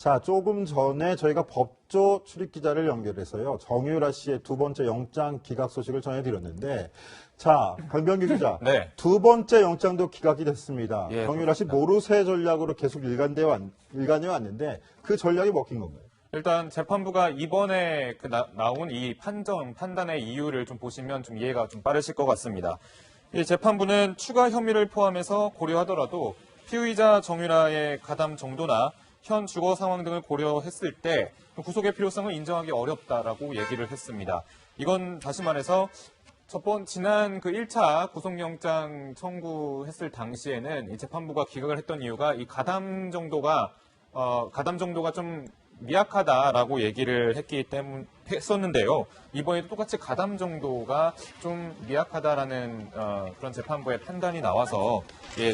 자, 조금 전에 저희가 법조 출입기자를 연결해서요. 정유라 씨의 두 번째 영장 기각 소식을 전해드렸는데, 자, 강병규 기자. 네. 두 번째 영장도 기각이 됐습니다. 예, 정유라 씨 모르쇠 전략으로 계속 일관해 왔는데 그 전략이 먹힌 건가요? 일단 재판부가 이번에 나온 이 판단의 이유를 좀 보시면 좀 이해가 좀 빠르실 것 같습니다. 이 재판부는 추가 혐의를 포함해서 고려하더라도 피의자 정유라의 가담 정도나 현 주거 상황 등을 고려했을 때 구속의 필요성을 인정하기 어렵다라고 얘기를 했습니다. 이건 다시 말해서 지난 그 1차 구속영장 청구했을 당시에는 이 재판부가 기각을 했던 이유가 이 가담 정도가 좀 미약하다라고 얘기를 했었는데요. 이번에도 똑같이 가담 정도가 좀 미약하다라는 그런 재판부의 판단이 나와서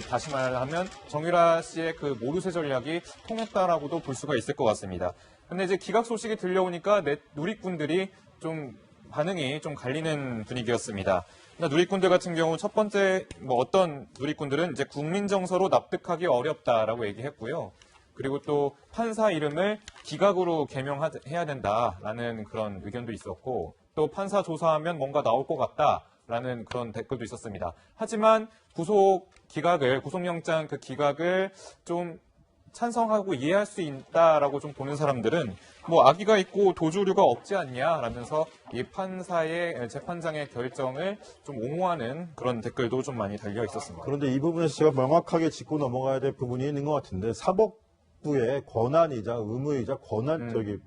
다시 말하면 정유라 씨의 그 모르쇠 전략이 통했다라고도 볼 수가 있을 것 같습니다. 근데 이제 기각 소식이 들려오니까 누리꾼들이 좀 반응이 좀 갈리는 분위기였습니다. 누리꾼들 같은 경우 첫 번째 어떤 누리꾼들은 이제 국민 정서로 납득하기 어렵다라고 얘기했고요. 그리고 또 판사 이름을 기각으로 개명해야 된다라는 그런 의견도 있었고, 또 판사 조사하면 뭔가 나올 것 같다라는 그런 댓글도 있었습니다. 하지만 구속영장 그 기각을 좀 찬성하고 이해할 수 있다라고 좀 보는 사람들은 악의가 있고 도주류가 없지 않냐라면서 이 재판장의 결정을 좀 옹호하는 그런 댓글도 좀 많이 달려 있었습니다. 그런데 이 부분에서 제가 명확하게 짚고 넘어가야 될 부분이 있는 것 같은데, 사법부의 권한이자 의무이자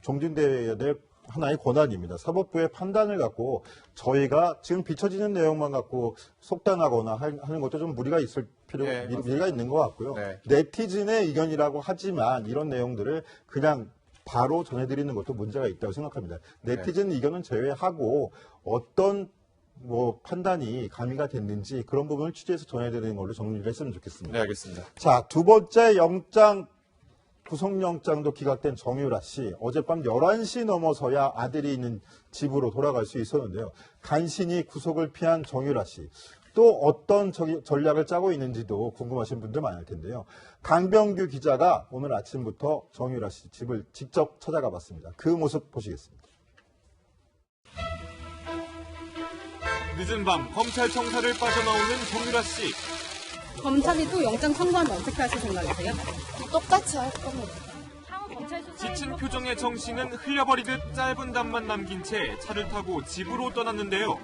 종진돼야 될 하나의 권한입니다. 사법부의 판단을 갖고 저희가 지금 비춰지는 내용만 갖고 속단하거나 하는 것도 좀 무리가 있는 것 같고요. 네. 네티즌의 의견이라고 하지만 이런 내용들을 그냥 바로 전해드리는 것도 문제가 있다고 생각합니다. 네티즌 의견은 제외하고 어떤 판단이 가미가 됐는지 그런 부분을 취재해서 전해드리는 걸로 정리를 했으면 좋겠습니다. 네, 알겠습니다. 자, 두 번째 구속영장도 기각된 정유라 씨. 어젯밤 11시 넘어서야 아들이 있는 집으로 돌아갈 수 있었는데요. 간신히 구속을 피한 정유라 씨. 또 어떤 전략을 짜고 있는지도 궁금하신 분들 많을 텐데요. 강병규 기자가 오늘 아침부터 정유라 씨 집을 직접 찾아가 봤습니다. 그 모습 보시겠습니다. 늦은 밤 검찰 청사를 빠져나오는 정유라 씨. 검찰이 또 영장 청구하면 어떻게 하실 생각이세요? 똑같이 할 겁니다. 지친 표정의 정 씨는 흘려버리듯 짧은 답만 남긴 채 차를 타고 집으로 떠났는데요.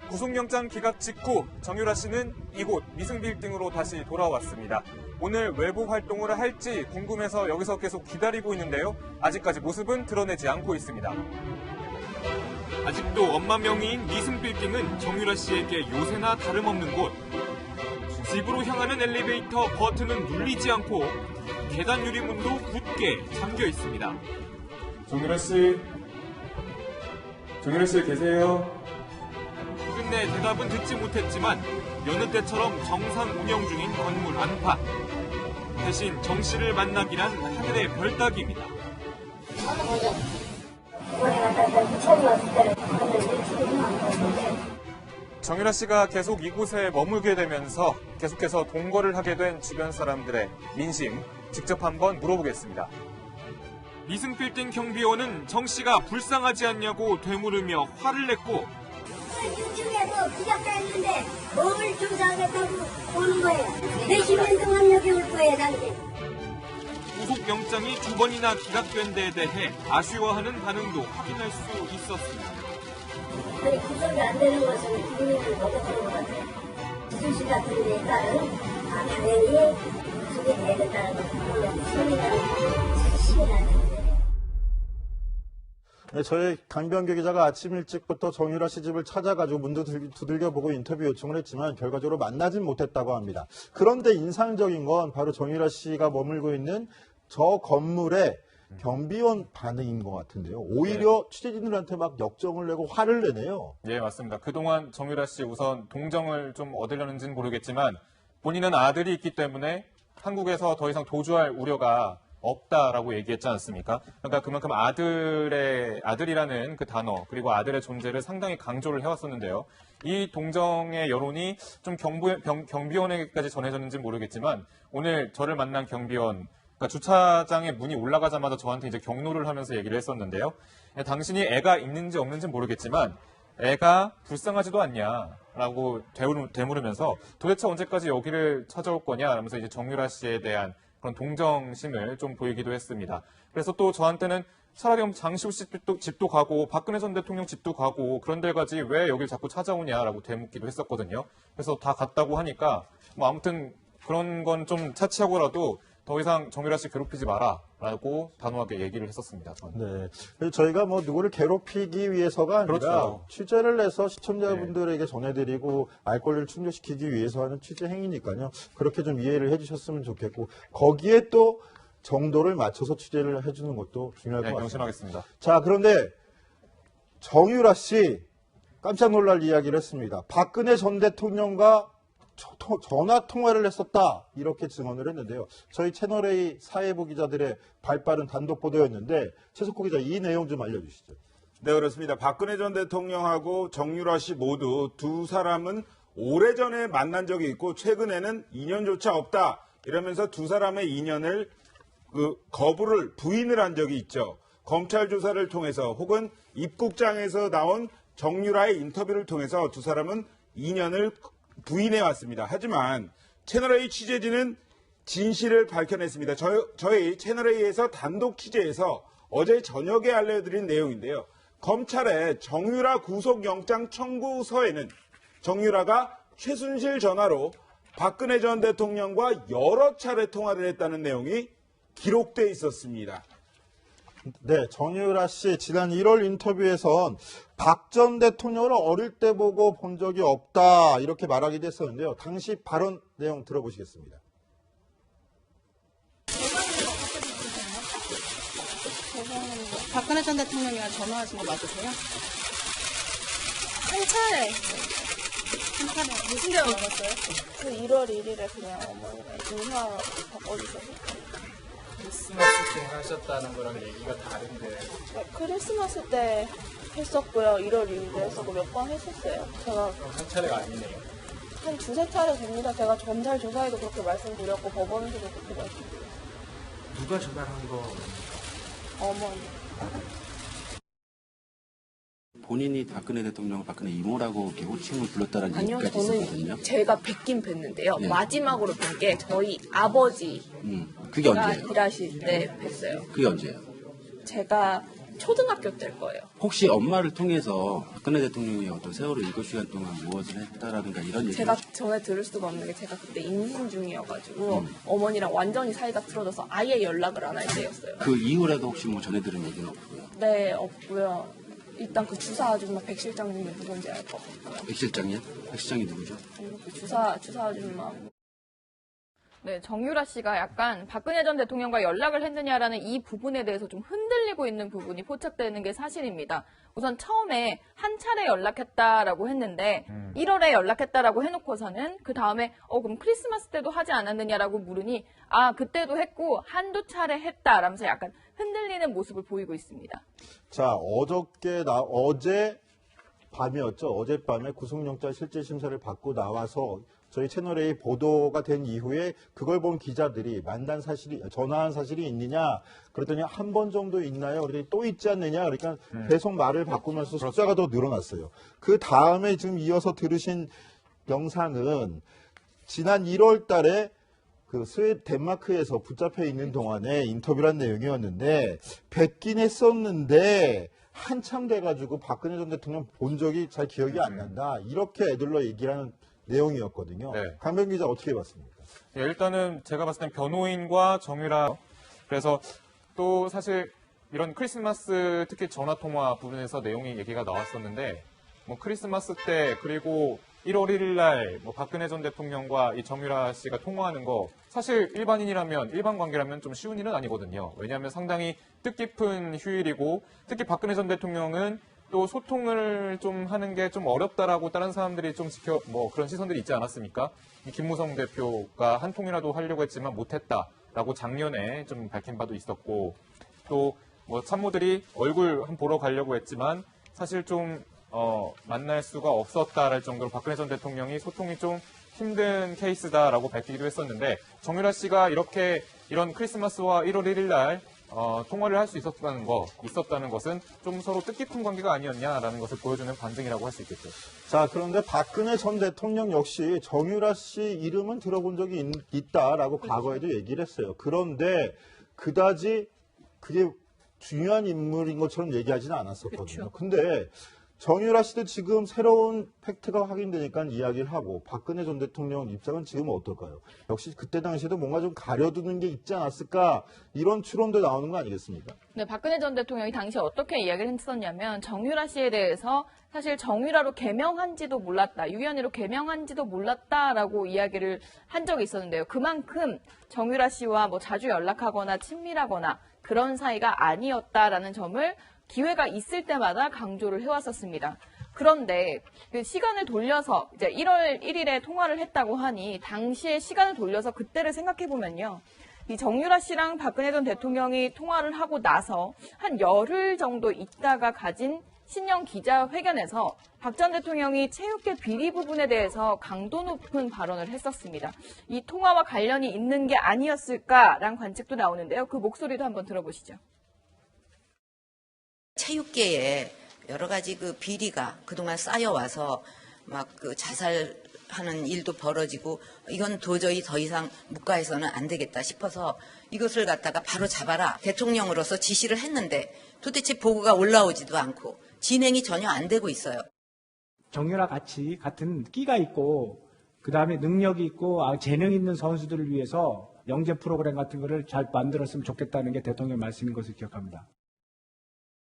구속영장 기각 직후 정유라 씨는 이곳 미승빌딩으로 다시 돌아왔습니다. 오늘 외부 활동을 할지 궁금해서 여기서 계속 기다리고 있는데요. 아직까지 모습은 드러내지 않고 있습니다. 아직도 엄마 명의인 미승빌딩은 정유라 씨에게 요새나 다름없는 곳. 집으로 향하는 엘리베이터 버튼은 눌리지 않고 계단 유리문도 굳게 잠겨 있습니다. 정유라 씨 계세요? 끝내 대답은 듣지 못했지만 여느 때처럼 정상 운영 중인 건물 안팎. 대신 정 씨를 만나기란 하늘의 별 따기입니다. 정유라 씨가 계속 이곳에 머물게 되면서 계속해서 동거를 하게 된 주변 사람들의 민심 직접 한번 물어보겠습니다. 미승빌딩 경비원은 정 씨가 불쌍하지 않냐고 되물으며 화를 냈고, 중에서 기각됐는데 뭘 조사하겠다고 오는 거예요. 내 10년 동안 여기 올 거예요, 당신. 구속영장이 두 번이나 기각된 데에 대해 아쉬워하는 반응도 확인할 수 있었습니다. 아니, 구속이 안 되는 것은 기분이 먹었던 것 같아요. 수시 같은 데에 따른 당연히 구속이 돼야 된다는 것을 소리라는 자신이라는 네, 저희 강병규 기자가 아침 일찍부터 정유라 씨 집을 찾아가지고 문도 두들겨보고 인터뷰 요청을 했지만 결과적으로 만나진 못했다고 합니다. 그런데 인상적인 건 바로 정유라 씨가 머물고 있는 저 건물의 경비원 반응인 것 같은데요. 오히려 취재진들한테 막 역정을 내고 화를 내네요. 예, 맞습니다. 그동안 정유라 씨 우선 동정을 좀 얻으려는지는 모르겠지만 본인은 아들이 있기 때문에 한국에서 더 이상 도주할 우려가 없다라고 얘기했지 않습니까? 그러니까 그만큼 아들이라는 그 단어, 그리고 아들의 존재를 상당히 강조를 해왔었는데요. 이 동정의 여론이 좀 경비원에게까지 전해졌는지 모르겠지만 오늘 저를 만난 경비원, 그러니까 주차장에 문이 올라가자마자 저한테 이제 경로를 하면서 얘기를 했었는데요. 당신이 애가 있는지 없는지 모르겠지만 애가 불쌍하지도 않냐라고 되물으면서 도대체 언제까지 여기를 찾아올 거냐 하면서 이제 정유라 씨에 대한 그런 동정심을 좀 보이기도 했습니다. 그래서 또 저한테는 차라리 장시호 씨 집도 가고 박근혜 전 대통령 집도 가고 그런 데 가지 왜 여길 자꾸 찾아오냐라고 되묻기도 했었거든요. 그래서 다 갔다고 하니까 뭐 아무튼 그런 건 좀 차치하고라도 더 이상 정유라 씨 괴롭히지 마라라고 단호하게 얘기를 했었습니다. 저는. 네. 그래서 저희가 뭐 누구를 괴롭히기 위해서가 아니라 그렇죠. 취재를 해서 시청자분들에게 전해드리고 알 권리를 충족시키기 위해서 하는 취재 행위니까요. 그렇게 좀 이해를 해주셨으면 좋겠고 거기에 또 정도를 맞춰서 취재를 해주는 것도 중요할 것 같습니다. 명심하겠습니다. 자, 그런데 정유라 씨 깜짝 놀랄 이야기를 했습니다. 박근혜 전 대통령과 전화 통화를 했었다 이렇게 증언을 했는데요. 저희 채널A 사회부 기자들의 발빠른 단독 보도였는데 최석호 기자 이 내용 좀 알려주시죠. 네, 그렇습니다. 박근혜 전 대통령하고 정유라 씨 모두 두 사람은 오래전에 만난 적이 있고 최근에는 인연조차 없다 이러면서 두 사람의 인연을 거부를 부인을 한 적이 있죠. 검찰 조사를 통해서 혹은 입국장에서 나온 정유라의 인터뷰를 통해서 두 사람은 인연을 부인해 왔습니다. 하지만 채널A 취재진은 진실을 밝혀냈습니다. 저희 채널A에서 단독 취재에서 어제 저녁에 알려드린 내용인데요. 검찰의 정유라 구속영장 청구서에는 정유라가 최순실 전화로 박근혜 전 대통령과 여러 차례 통화를 했다는 내용이 기록돼 있었습니다. 네, 정유라 씨 지난 1월 인터뷰에선 박 전 대통령을 어릴 때 보고 본 적이 없다 이렇게 말하기도 했었는데요. 당시 발언 내용 들어보시겠습니다. 박근혜 전 대통령이랑 전화하신 거 맞으세요? 한 차례. 한 차례. 무슨 대화 나눴어요? 그 1월 1일에 그냥 어머니가 인사 바꿔주셔서. 크리스마스 때 하셨다는 거랑 얘기가 다른데 크리스마스 때 했었고요. 1월 2일에 했었고 몇 번 했었어요. 제가 한 차례가 아니네요. 한 두세 차례 됩니다. 제가 검찰 조사에도 그렇게 말씀드렸고 법원에서도 그렇게 말씀드렸고. 누가 전화한 거? 어머니. 본인이 박근혜 대통령을 박근혜 이모라고 이렇게 호칭을 불렀다라는 아니요, 얘기까지 있었거든요. 저는 제가 뵙긴 뵀는데요. 네. 마지막으로 뵌 게 저희 아버지가 그게 언제예요? 일하실 때 뵀어요. 그게 언제예요? 제가 초등학교 때일 거예요. 혹시 엄마를 통해서 박근혜 대통령이 어떤 세월호 7시간 동안 무엇을 했다라든가 이런 얘기 제가 전에 들을 수가 없는 게 제가 그때 임신 중이어가지고 어머니랑 완전히 사이가 틀어져서 아예 연락을 안 할 때였어요. 그 이후라도 혹시 뭐 전해 들은 얘기는 없고요. 네, 없고요. 일단 그 주사 아줌마 백 실장님이 누군지 알 것 같고요. 백 실장이요? 백 실장이 누구죠? 그 주사 아줌마. 네, 정유라 씨가 약간 박근혜 전 대통령과 연락을 했느냐라는 이 부분에 대해서 좀 흔들리고 있는 부분이 포착되는 게 사실입니다. 우선 처음에 한 차례 연락했다라고 했는데 1월에 연락했다라고 해놓고서는 그 다음에 그럼 크리스마스 때도 하지 않았느냐라고 물으니 그때도 했고 한두 차례 했다라면서 약간 흔들리는 모습을 보이고 있습니다. 자, 어제 밤이었죠. 어젯밤에 구속영장 실질 심사를 받고 나와서 저희 채널A 보도가 된 이후에 그걸 본 기자들이 전화한 사실이 있느냐 그랬더니 한 번 정도 있나요? 그랬더니 또 있지 않느냐? 그러니까 계속 말을 바꾸면서 숫자가 더 늘어났어요. 그 다음에 지금 이어서 들으신 영상은 지난 1월 달에 그 덴마크에서 붙잡혀 있는 동안에 인터뷰란 내용이었는데 뵙긴 했었는데 한참 돼가지고 박근혜 전 대통령 본 적이 잘 기억이 안 난다. 이렇게 애들러 얘기하는 내용이었거든요. 네. 강병 기자 어떻게 봤습니까? 예, 일단은 제가 봤을 땐 변호인과 정유라 그래서 또 사실 이런 크리스마스 특히 전화통화 부분에서 내용이 얘기가 나왔었는데 뭐 크리스마스 때 그리고 1월 1일 날 뭐 박근혜 전 대통령과 이 정유라 씨가 통화하는 거 사실 일반인이라면 일반 관계라면 좀 쉬운 일은 아니거든요. 왜냐하면 상당히 뜻깊은 휴일이고 특히 박근혜 전 대통령은 또 소통을 좀 하는 게 좀 어렵다라고 다른 사람들이 좀 그런 시선들이 있지 않았습니까? 김무성 대표가 한 통이라도 하려고 했지만 못했다라고 작년에 좀 밝힌 바도 있었고 또 뭐 참모들이 얼굴 한번 보러 가려고 했지만 사실 좀 만날 수가 없었다랄 정도로 박근혜 전 대통령이 소통이 좀 힘든 케이스다라고 밝히기도 했었는데 정유라 씨가 이런 크리스마스와 1월 1일 날 통화를 할 수 있었다는 것은 좀 서로 뜻깊은 관계가 아니었냐라는 것을 보여주는 반증이라고 할 수 있겠죠. 자, 그런데 박근혜 전 대통령 역시 정유라 씨 이름은 들어본 적이 있다라고 과거에도 얘기를 했어요. 그런데 그다지 그게 중요한 인물인 것처럼 얘기하지는 않았었거든요. 근데 정유라 씨도 지금 새로운 팩트가 확인되니까 이야기를 하고 박근혜 전 대통령 입장은 지금 어떨까요? 역시 그때 당시에도 뭔가 좀 가려두는 게 있지 않았을까 이런 추론도 나오는 거 아니겠습니까? 네, 박근혜 전 대통령이 당시 어떻게 이야기를 했었냐면 정유라 씨에 대해서 사실 정유라로 개명한지도 몰랐다, 유연이로 개명한지도 몰랐다라고 이야기를 한 적이 있었는데요. 그만큼 정유라 씨와 뭐 자주 연락하거나 친밀하거나 그런 사이가 아니었다라는 점을 기회가 있을 때마다 강조를 해왔었습니다. 그런데 그 시간을 돌려서 이제 1월 1일에 통화를 했다고 하니 당시에 시간을 돌려서 그때를 생각해 보면요. 이 정유라 씨랑 박근혜 전 대통령이 통화를 하고 나서 한 열흘 정도 있다가 가진 신년 기자회견에서 박 전 대통령이 체육계 비리 부분에 대해서 강도 높은 발언을 했었습니다. 이 통화와 관련이 있는 게 아니었을까라는 관측도 나오는데요. 그 목소리도 한번 들어보시죠. 체육계에 여러 가지 그 비리가 그동안 쌓여와서 막 그 자살하는 일도 벌어지고 이건 도저히 더 이상 묵과해서는 안 되겠다 싶어서 이것을 갖다가 바로 잡아라 대통령으로서 지시를 했는데 도대체 보고가 올라오지도 않고 진행이 전혀 안 되고 있어요. 정유라 같은 끼가 있고 그다음에 능력이 있고 재능 있는 선수들을 위해서 영재 프로그램 같은 거를 잘 만들었으면 좋겠다는 게 대통령 말씀인 것을 기억합니다.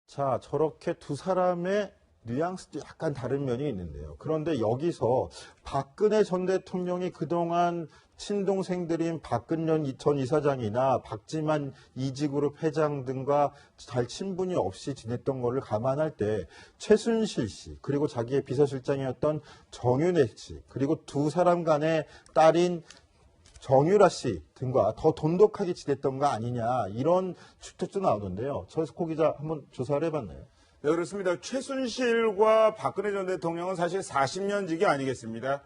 자, 저렇게 두 사람의 뉘앙스도 약간 다른 면이 있는데요. 그런데 여기서 박근혜 전 대통령이 그동안 친동생들인 박근현 전 이사장이나 박지만 이지그룹 회장 등과 잘 친분이 없이 지냈던 것을 감안할 때 최순실 씨, 그리고 자기의 비서실장이었던 정윤회 씨, 그리고 두 사람 간의 딸인 정유라 씨 등과 더 돈독하게 지냈던 거 아니냐 이런 추측도 나오는데요. 서석호 기자 한번 조사를 해봤나요? 네, 그렇습니다. 최순실과 박근혜 전 대통령은 사실 40년 지기 아니겠습니다.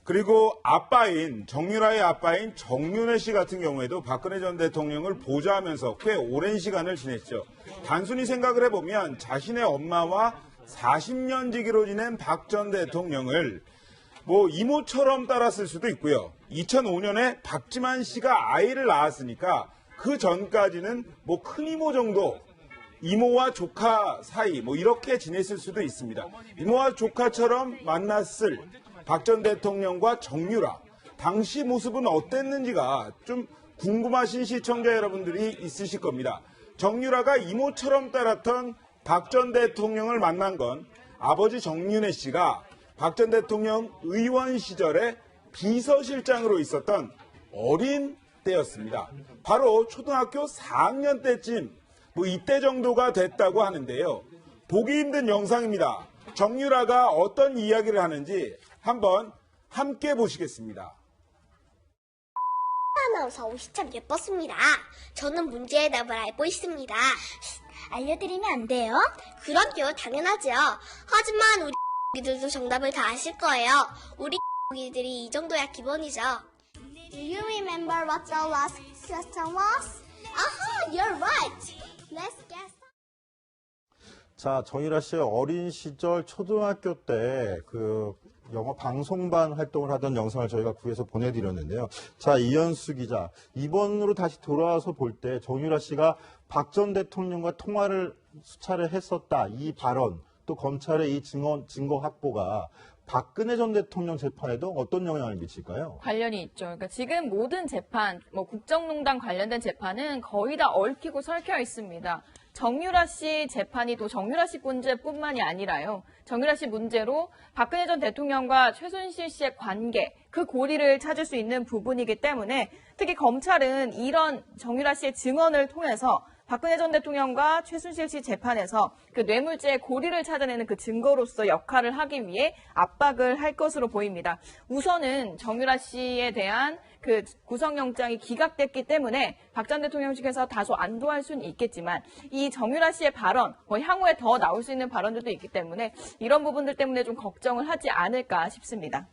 그리고 아빠인 정유라의 아빠인 정윤회 씨 같은 경우에도 박근혜 전 대통령을 보좌하면서 꽤 오랜 시간을 지냈죠. 단순히 생각을 해보면 자신의 엄마와 40년 지기로 지낸 박 전 대통령을 뭐 이모처럼 따랐을 수도 있고요. 2005년에 박지만 씨가 아이를 낳았으니까 그 전까지는 뭐 큰 이모 정도, 이모와 조카 사이 뭐 이렇게 지냈을 수도 있습니다. 이모와 조카처럼 만났을 박 전 대통령과 정유라, 당시 모습은 어땠는지가 좀 궁금하신 시청자 여러분들이 있으실 겁니다. 정유라가 이모처럼 따랐던 박 전 대통령을 만난 건 아버지 정윤회 씨가 박 전 대통령 의원 시절에 비서실장으로 있었던 어린 때였습니다. 바로 초등학교 4학년 때쯤 뭐 이때 정도가 됐다고 하는데요. 보기 힘든 영상입니다. 정유라가 어떤 이야기를 하는지 한번 함께 보시겠습니다. 아나운서 옷이 참 예뻤습니다. 저는 문제의 답을 알고 있습니다. 알려드리면 안 돼요? 그럼요, 당연하죠. 하지만 우리 이들도 정답을 다 아실 거예요. 우리 이들이 이 정도야 기본이죠. Do you remember what the last question was? Aha, you're right. Let's guess. 자, 정유라 씨의 어린 시절 초등학교 때 그 영어 방송반 활동을 하던 영상을 저희가 구해서 보내드렸는데요. 자, 이현수 기자, 이번으로 다시 돌아와서 볼 때 정유라 씨가 박 전 대통령과 통화를 수차례 했었다. 이 발언, 또 검찰의 이 증거 확보가 박근혜 전 대통령 재판에도 어떤 영향을 미칠까요? 관련이 있죠. 그러니까 지금 모든 재판, 뭐 국정농단 관련된 재판은 거의 다 얽히고 설켜 있습니다. 정유라 씨 재판이 또 정유라 씨 문제뿐만이 아니라요. 정유라 씨 문제로 박근혜 전 대통령과 최순실 씨의 관계, 그 고리를 찾을 수 있는 부분이기 때문에 특히 검찰은 이런 정유라 씨의 증언을 통해서 박근혜 전 대통령과 최순실 씨 재판에서 그 뇌물죄의 고리를 찾아내는 그 증거로서 역할을 하기 위해 압박을 할 것으로 보입니다. 우선은 정유라 씨에 대한 그 구속영장이 기각됐기 때문에 박 전 대통령 측에서 다소 안도할 수는 있겠지만 이 정유라 씨의 발언, 향후에 더 나올 수 있는 발언들도 있기 때문에 이런 부분들 때문에 좀 걱정을 하지 않을까 싶습니다.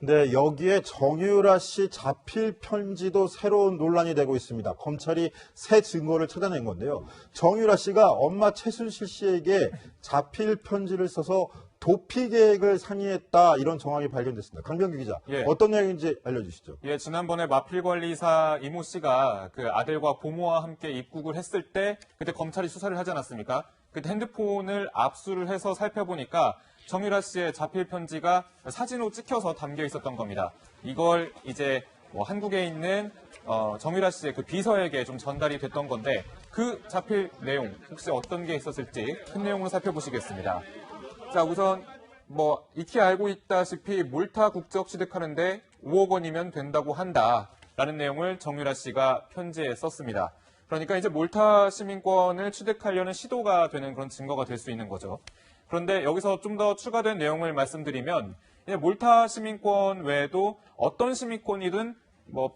네, 여기에 정유라 씨 자필 편지도 새로운 논란이 되고 있습니다. 검찰이 새 증거를 찾아낸 건데요. 정유라 씨가 엄마 최순실 씨에게 자필 편지를 써서 도피 계획을 상의했다, 이런 정황이 발견됐습니다. 강병규 기자, 예. 어떤 내용인지 알려주시죠. 예, 지난번에 마필관리사 이모 씨가 그 아들과 고모와 함께 입국을 했을 때 그때 검찰이 수사를 하지 않았습니까? 그때 핸드폰을 압수를 해서 살펴보니까 정유라 씨의 자필 편지가 사진으로 찍혀서 담겨 있었던 겁니다. 이걸 이제 한국에 있는 정유라 씨의 그 비서에게 좀 전달이 됐던 건데, 그 자필 내용 혹시 어떤 게 있었을지 큰 내용으로 살펴보시겠습니다. 자, 우선 익히 알고 있다시피 몰타 국적 취득하는데 5억 원이면 된다고 한다라는 내용을 정유라 씨가 편지에 썼습니다. 그러니까 이제 몰타 시민권을 취득하려는 시도가 되는 그런 증거가 될 수 있는 거죠. 그런데 여기서 좀 더 추가된 내용을 말씀드리면, 이제 몰타 시민권 외에도 어떤 시민권이든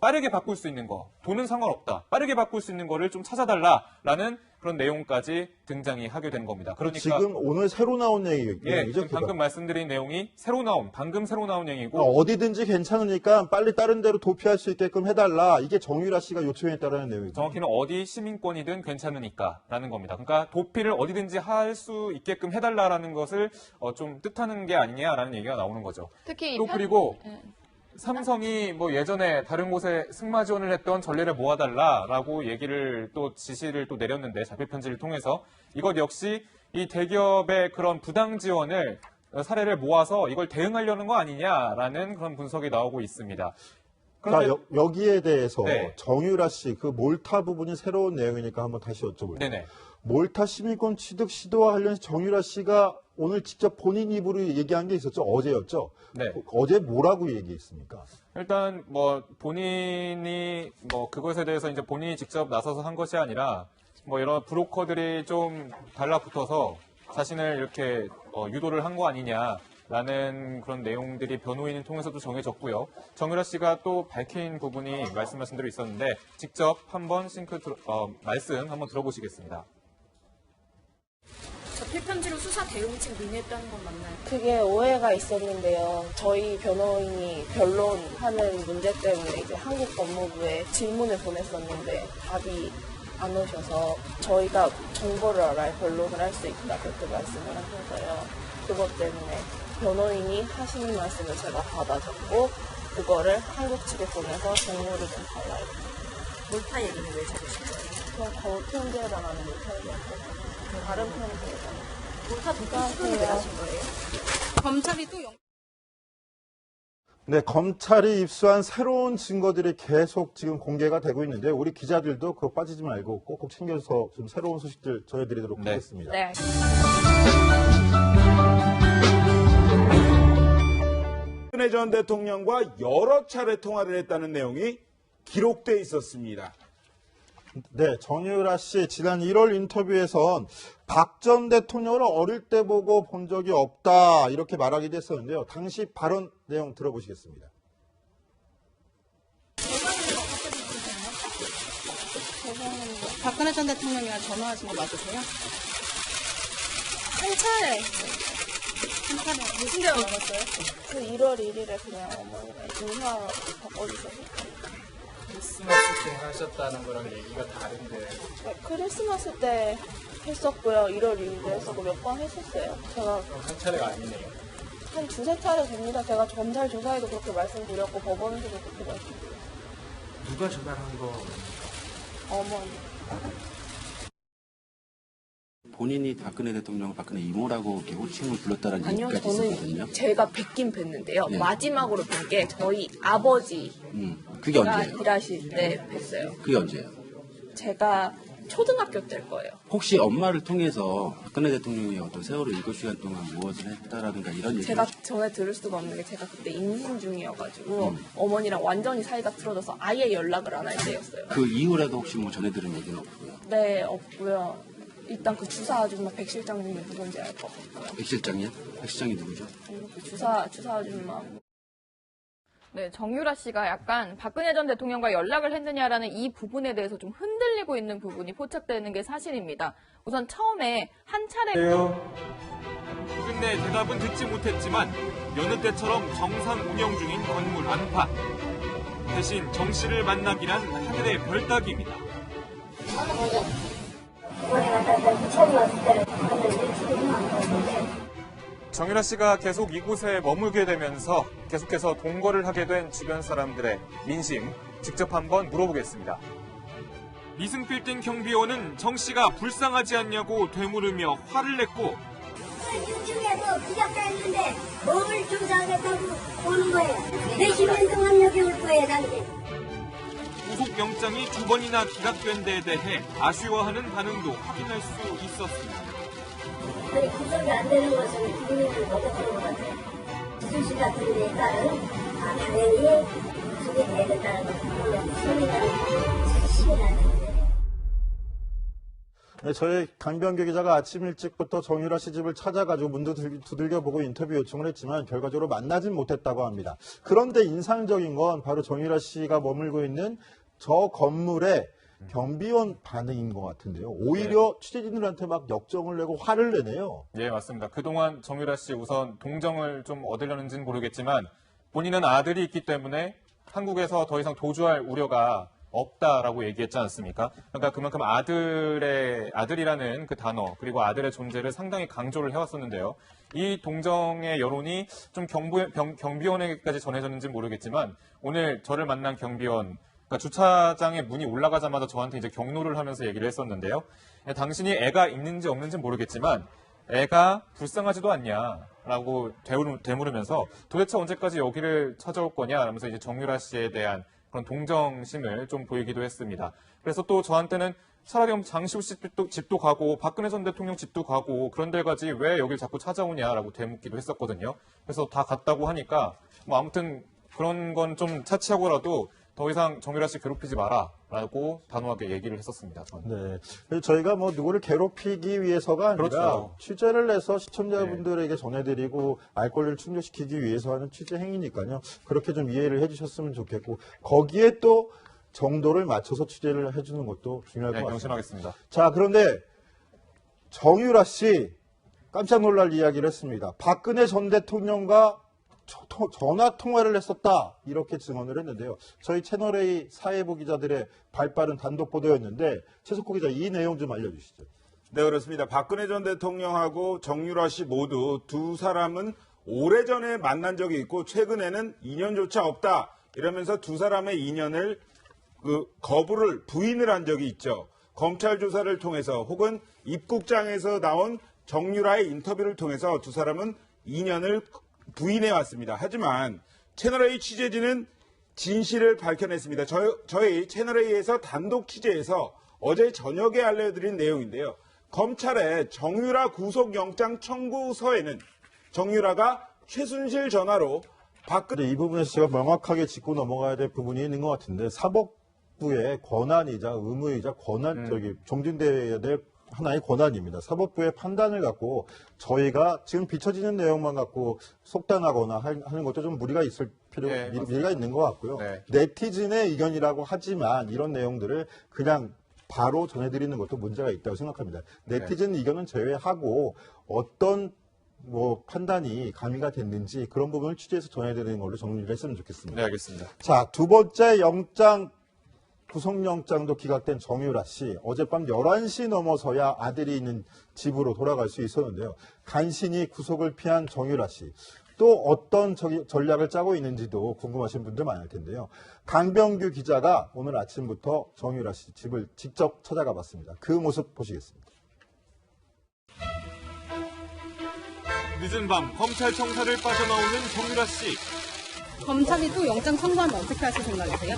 빠르게 바꿀 수 있는 거, 돈은 상관없다, 빠르게 바꿀 수 있는 거를 좀 찾아달라라는 그런 내용까지 등장이 하게 된 겁니다. 그러니까 지금 오늘 새로 나온 내용이죠. 예, 방금 말씀드린 내용이 방금 새로 나온 내용이고, 어디든지 괜찮으니까 빨리 다른 데로 도피할 수 있게끔 해달라, 이게 정유라 씨가 요청했다라는 내용이죠. 정확히는 어디 시민권이든 괜찮으니까라는 겁니다. 그러니까 도피를 어디든지 할 수 있게끔 해달라라는 것을 좀 뜻하는 게 아니냐라는 얘기가 나오는 거죠. 특히 또 그리고 삼성이 예전에 다른 곳에 승마 지원을 했던 전례를 모아달라라고 얘기를 또 지시를 또 내렸는데, 자필 편지를 통해서 이것 역시 이 대기업의 그런 부당 지원을 사례를 모아서 이걸 대응하려는 거 아니냐라는 그런 분석이 나오고 있습니다. 자, 여기에 대해서 네. 정유라 씨 그 몰타 부분이 새로운 내용이니까 한번 다시 여쭤볼게요. 네네. 몰타 시민권 취득 시도와 관련해서 정유라 씨가 오늘 직접 본인 입으로 얘기한 게 있었죠. 어제였죠. 네. 어제 뭐라고 얘기했습니까? 일단 본인이 그것에 대해서 이제 본인이 직접 나서서 한 것이 아니라 이런 브로커들이 좀 달라붙어서 자신을 이렇게 유도를 한 거 아니냐라는 그런 내용들이 변호인을 통해서도 정해졌고요. 정유라 씨가 또 밝힌 부분이 말씀하신 대로 있었는데, 직접 한번 말씀 한번 들어보시겠습니다. 자필 편지로 수사 대응책 논의했다는 건 맞나요? 그게 오해가 있었는데요. 저희 변호인이 변론하는 문제 때문에 이제 한국 법무부에 질문을 보냈었는데 답이 안 오셔서 저희가 정보를 알아야 변론을 할 수 있다, 그렇게 말씀을 하셔서요. 그것 때문에 변호인이 하시는 말씀을 제가 받아 적고 그거를 한국 측에 보내서 정보를 좀 달라고. 몰타 얘기는 왜 적으신 거예요? 그냥 거울 편지에 나가는 몰타 얘기였고 다른 편지에다. 몰타 도피 시도를 왜 하신 거예요? 검찰이 또 네, 검찰이 입수한 새로운 증거들이 계속 지금 공개가 되고 있는데, 우리 기자들도 그거 빠지지 말고 꼭 챙겨서 좀 새로운 소식들 전해드리도록 하겠습니다. 네. 박근혜 전 대통령과 여러 차례 통화를 했다는 내용이 기록돼 있었습니다. 네, 정유라 씨 지난 1월 인터뷰에선 박 전 대통령을 어릴 때 보고 본 적이 없다, 이렇게 말하기도 했었는데요. 당시 발언 내용 들어보시겠습니다. 박근혜 전 대통령이랑 전화하신 거 맞으세요? 한 차례. 한 차례 무슨 대화 나눴어요? 그 1월 1일에 그냥 어머니가 인사 바꿔주셔서. 크리스마스 때 하셨다는 거랑 얘기가 다른데. 크리스마스 때 했었고요. 1월 2일에 했었고 몇 번 했었어요. 제가 그럼 한 차례가 아니네요. 한 두세 차례 됩니다. 제가 검찰 조사에도 그렇게 말씀드렸고 법원에서도 그렇게 말씀드렸어요. 누가 전화한 거? 어머니. 본인이 박근혜 대통령을 박근혜 이모라고 이렇게 호칭을 불렀다는 아니요, 얘기까지 있었거든요. 저는 제가 뵙긴 뵀는데요. 네. 마지막으로 뵌 게 저희 아버지가 그게 언제예요? 일하실 때 뵀어요. 그게 언제예요? 제가 초등학교 때일 거예요. 혹시 엄마를 통해서 박근혜 대통령이 어떤 세월호 7시간 동안 무엇을 했다라든가 이런 얘기를 제가 전에 들을 수가 없는 게 제가 그때 임신 중이어가지고 어머니랑 완전히 사이가 틀어져서 아예 연락을 안 할 때였어요. 그 이후라도 혹시 전해 들은 얘기는 없고요. 네, 없고요. 일단 그 주사 아줌마 백 실장님이 누군지 알 것 같고요. 백 실장이요? 백 실장이 누구죠? 그 주사 아줌마. 네, 정유라 씨가 약간 박근혜 전 대통령과 연락을 했느냐라는 이 부분에 대해서 좀 흔들리고 있는 부분이 포착되는 게 사실입니다. 우선 처음에 한 차례 끝내 대답은 듣지 못했지만 여느 때처럼 정상 운영 중인 건물 안팎. 대신 정 씨를 만나긴 한 하늘의 별 따기입니다. 정유라 씨가 계속 이곳에 머물게 되면서 계속해서 동거를 하게 된 주변 사람들의 민심 직접 한번 물어보겠습니다. 미승빌딩 경비원은 정 씨가 불쌍하지 않냐고 되물으며 화를 냈고 중에도 기각됐는데 뭘 조사하겠다고 오는 거예요. 몇십년 동안 여기 올 거예요, 당신. 구속영장이 2번이나 기각된 데에 대해 아쉬워하는 반응도 확인할 수 있었습니다. 아니, 구속이 안 되는 것은 국민을 먹었던 것 같아요. 수시 같은 데에 따른 당연히 구속이 돼야 된다는 것을 물론 시민들은 자신이라는 네, 저희 강병규 기자가 아침 일찍부터 정유라 씨 집을 찾아가지고 문도 두들겨보고 인터뷰 요청을 했지만 결과적으로 만나진 못했다고 합니다. 그런데 인상적인 건 바로 정유라 씨가 머물고 있는 저 건물의 경비원 반응인 것 같은데요. 오히려 취재진들한테 막 역정을 내고 화를 내네요. 예, 맞습니다. 그동안 정유라 씨 우선 동정을 좀 얻으려는지는 모르겠지만 본인은 아들이 있기 때문에 한국에서 더 이상 도주할 우려가 없다라고 얘기했지 않습니까? 그러니까 그만큼 아들이라는 그 단어 그리고 아들의 존재를 상당히 강조를 해왔었는데요. 이 동정의 여론이 좀 경비원에게까지 전해졌는지는 모르겠지만 오늘 저를 만난 경비원, 그러니까 주차장에 문이 올라가자마자 저한테 이제 경로를 하면서 얘기를 했었는데요. 당신이 애가 있는지 없는지는 모르겠지만 애가 불쌍하지도 않냐라고 되물으면서 도대체 언제까지 여기를 찾아올 거냐 하면서 이제 정유라 씨에 대한 그런 동정심을 좀 보이기도 했습니다. 그래서 또 저한테는 차라리 장시호 씨 집도 가고 박근혜 전 대통령 집도 가고 그런 데 가지 왜 여길 자꾸 찾아오냐라고 되묻기도 했었거든요. 그래서 다 갔다고 하니까 뭐 아무튼 그런 건 좀 차치하고라도 더 이상 정유라 씨 괴롭히지 마라라고 단호하게 얘기를 했었습니다. 저는. 네, 저희가 뭐 누구를 괴롭히기 위해서가 아니라 그렇죠. 취재를 해서 시청자분들에게 전해드리고 알 권리를 충족시키기 위해서 하는 취재 행위니까요. 그렇게 좀 이해를 해주셨으면 좋겠고 거기에 또 정도를 맞춰서 취재를 해주는 것도 중요할 것 같습니다. 명심하겠습니다. 자, 그런데 정유라 씨 깜짝 놀랄 이야기를 했습니다. 박근혜 전 대통령과 전화 통화를 했었다 이렇게 증언을 했는데요. 저희 채널A 사회부 기자들의 발빠른 단독 보도였는데 최석호 기자 이 내용 좀 알려주시죠. 네, 그렇습니다. 박근혜 전 대통령하고 정유라 씨 모두 두 사람은 오래전에 만난 적이 있고 최근에는 인연조차 없다 이러면서 두 사람의 인연을 거부를 부인을 한 적이 있죠. 검찰 조사를 통해서 혹은 입국장에서 나온 정유라의 인터뷰를 통해서 두 사람은 인연을 부인해 왔습니다. 하지만 채널A 취재진은 진실을 밝혀냈습니다. 저희 채널A에서 단독 취재해서 어제 저녁에 알려드린 내용인데요. 검찰의 정유라 구속영장 청구서에는 정유라가 최순실 전화로 이 부분에서 제가 명확하게 짚고 넘어가야 될 부분이 있는 것 같은데 사법부의 권한이자 의무이자 종진돼야 될 하나의 권한입니다. 사법부의 판단을 갖고 저희가 지금 비춰지는 내용만 갖고 속단하거나 하는 것도 좀 무리가 있을 미리가 있는 것 같고요. 네. 네티즌의 의견이라고 하지만 이런 내용들을 그냥 바로 전해드리는 것도 문제가 있다고 생각합니다. 네티즌 의견은 제외하고 어떤 판단이 가미가 됐는지 그런 부분을 취재해서 전해드리는 걸로 정리를 했으면 좋겠습니다. 네, 알겠습니다. 자, 두 번째 구속영장도 기각된 정유라 씨. 어젯밤 11시 넘어서야 아들이 있는 집으로 돌아갈 수 있었는데요. 간신히 구속을 피한 정유라 씨. 또 어떤 전략을 짜고 있는지도 궁금하신 분들 많을 텐데요. 강병규 기자가 오늘 아침부터 정유라 씨 집을 직접 찾아가 봤습니다. 그 모습 보시겠습니다. 늦은 밤 검찰 청사를 빠져나오는 정유라 씨. 검찰이 또 영장 청구하면 어떻게 하실 생각이세요?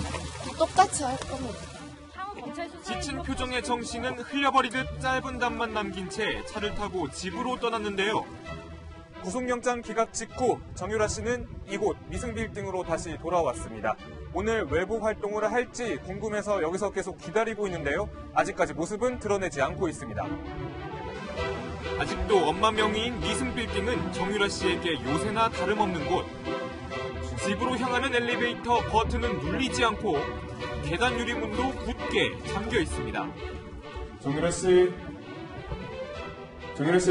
똑같이 할 겁니다. 지친 표정의 정 씨는 흘려버리듯 짧은 답만 남긴 채 차를 타고 집으로 떠났는데요. 구속영장 기각 직후 정유라 씨는 이곳 미승빌딩으로 다시 돌아왔습니다. 오늘 외부 활동을 할지 궁금해서 여기서 계속 기다리고 있는데요. 아직까지 모습은 드러내지 않고 있습니다. 아직도 엄마 명의인 미승빌딩은 정유라 씨에게 요새나 다름없는 곳. 집으로 향하는 엘리베이터 버튼은 눌리지 않고 계단 유리문도 굳게 잠겨 있습니다. 정유라 씨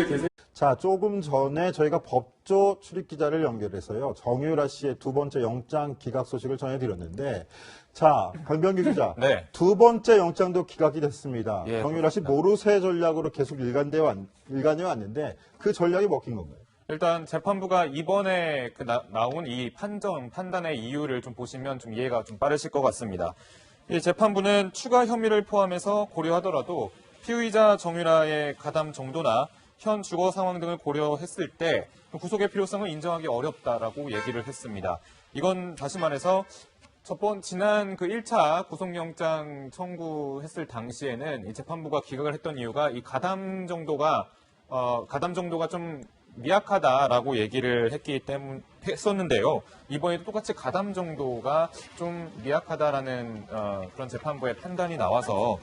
계세요? 자, 조금 전에 저희가 법조 출입기자를 연결해서요. 정유라 씨의 두 번째 영장 기각 소식을 전해드렸는데, 자, 강병규 기자. 네. 두 번째 영장도 기각이 됐습니다. 예, 정유라 씨 모르쇠 전략으로 계속 일관해 왔는데 그 전략이 먹힌 건가요? 일단 재판부가 이번에 나온 이 판단의 이유를 좀 보시면 좀 이해가 좀 빠르실 것 같습니다. 이 재판부는 추가 혐의를 포함해서 고려하더라도 피의자 정유라의 가담 정도나 현 주거 상황 등을 고려했을 때 구속의 필요성을 인정하기 어렵다라고 얘기를 했습니다. 이건 다시 말해서 지난 그 1차 구속영장 청구했을 당시에는 이 재판부가 기각을 했던 이유가 이 가담 정도가 좀 미약하다라고 얘기를 했었는데요. 이번에도 똑같이 가담 정도가 좀 미약하다라는 그런 재판부의 판단이 나와서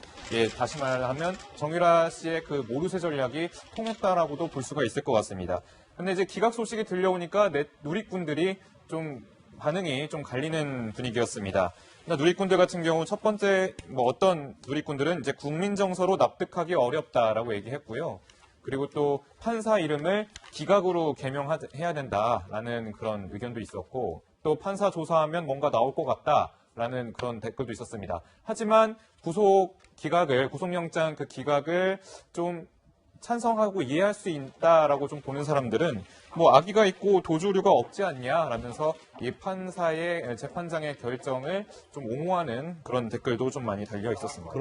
다시 말하면 정유라 씨의 그 모르쇠 전략이 통했다라고도 볼 수가 있을 것 같습니다. 근데 이제 기각 소식이 들려오니까 누리꾼들이 좀 반응이 좀 갈리는 분위기였습니다. 누리꾼들 같은 경우 첫 번째 어떤 누리꾼들은 이제 국민 정서로 납득하기 어렵다라고 얘기했고요. 그리고 또 판사 이름을 기각으로 개명해야 된다라는 그런 의견도 있었고, 또 판사 조사하면 뭔가 나올 것 같다라는 그런 댓글도 있었습니다. 하지만 구속영장 그 기각을 좀 찬성하고 이해할 수 있다라고 좀 보는 사람들은 악의가 있고 도주류가 없지 않냐라면서 이 판사의 재판장의 결정을 좀 옹호하는 그런 댓글도 좀 많이 달려 있었습니다.